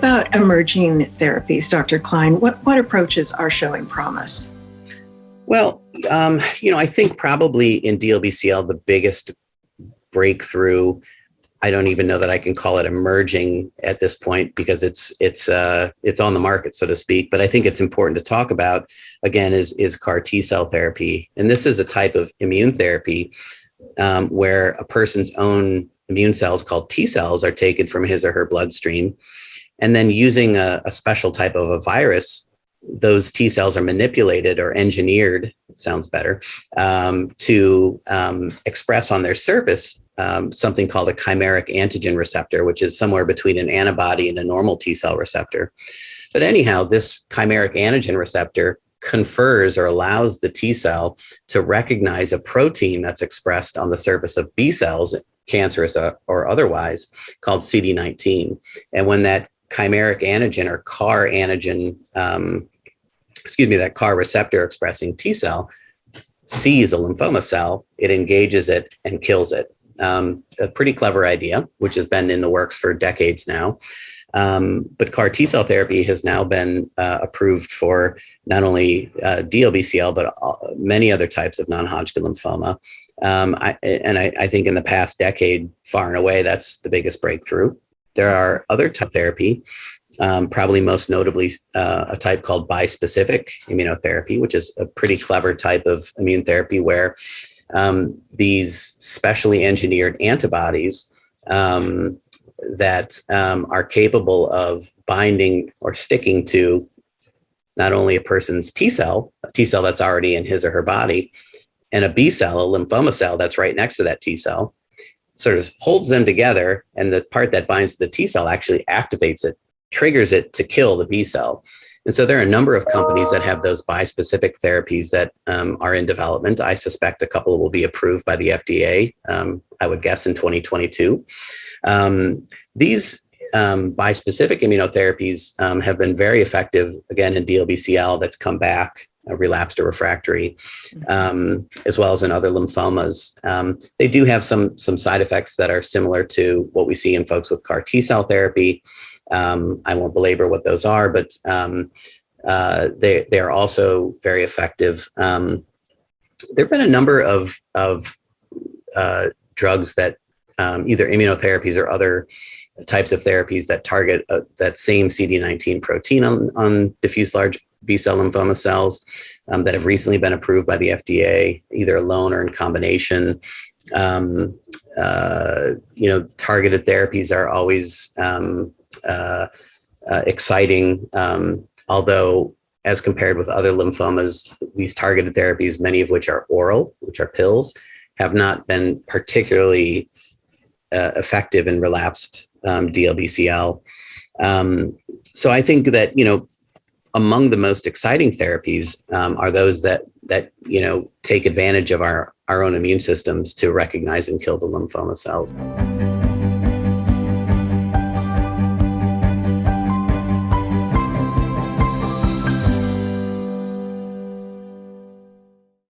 about emerging therapies, Dr. Kline? What approaches are showing promise? Well, I think probably in DLBCL, the biggest breakthrough, I don't even know that I can call it emerging at this point because it's on the market, so to speak. But I think it's important to talk about, again, is CAR T-cell therapy. And this is a type of immune therapy where a person's own immune cells called T cells are taken from his or her bloodstream. And then using a special type of a virus, those T cells are manipulated or engineered, it sounds better, to express on their surface something called a chimeric antigen receptor, which is somewhere between an antibody and a normal T cell receptor. But anyhow, this chimeric antigen receptor confers or allows the T cell to recognize a protein that's expressed on the surface of B cells, cancerous or otherwise, called CD19. And when that chimeric antigen or CAR antigen, that CAR receptor expressing T cell sees a lymphoma cell, it engages it and kills it. A pretty clever idea, which has been in the works for decades now. But CAR T-cell therapy has now been approved for not only DLBCL, but many other types of non-Hodgkin lymphoma. I think in the past decade, far and away, that's the biggest breakthrough. There are other types of therapy, probably most notably a type called bispecific immunotherapy, which is a pretty clever type of immune therapy where these specially engineered antibodies that are capable of binding or sticking to not only a person's T cell, a T cell that's already in his or her body, and a B cell, a lymphoma cell that's right next to that T cell, sort of holds them together. And the part that binds to the T cell actually activates it, triggers it to kill the B cell. And so there are a number of companies that have those bispecific therapies that are in development. I suspect a couple will be approved by the FDA, I would guess in 2022. These bispecific immunotherapies have been very effective, again, in DLBCL that's come back, relapsed or refractory, as well as in other lymphomas. They do have some side effects that are similar to what we see in folks with CAR T-cell therapy. I won't belabor what those are, but they are also very effective. There have been a number of drugs that either immunotherapies or other types of therapies that target that same CD19 protein on diffuse large B-cell lymphoma cells that have recently been approved by the FDA, either alone or in combination. Targeted therapies are always exciting, although as compared with other lymphomas, these targeted therapies, many of which are oral, which are pills, have not been particularly effective in relapsed DLBCL. So I think that, among the most exciting therapies are those that take advantage of our own immune systems to recognize and kill the lymphoma cells.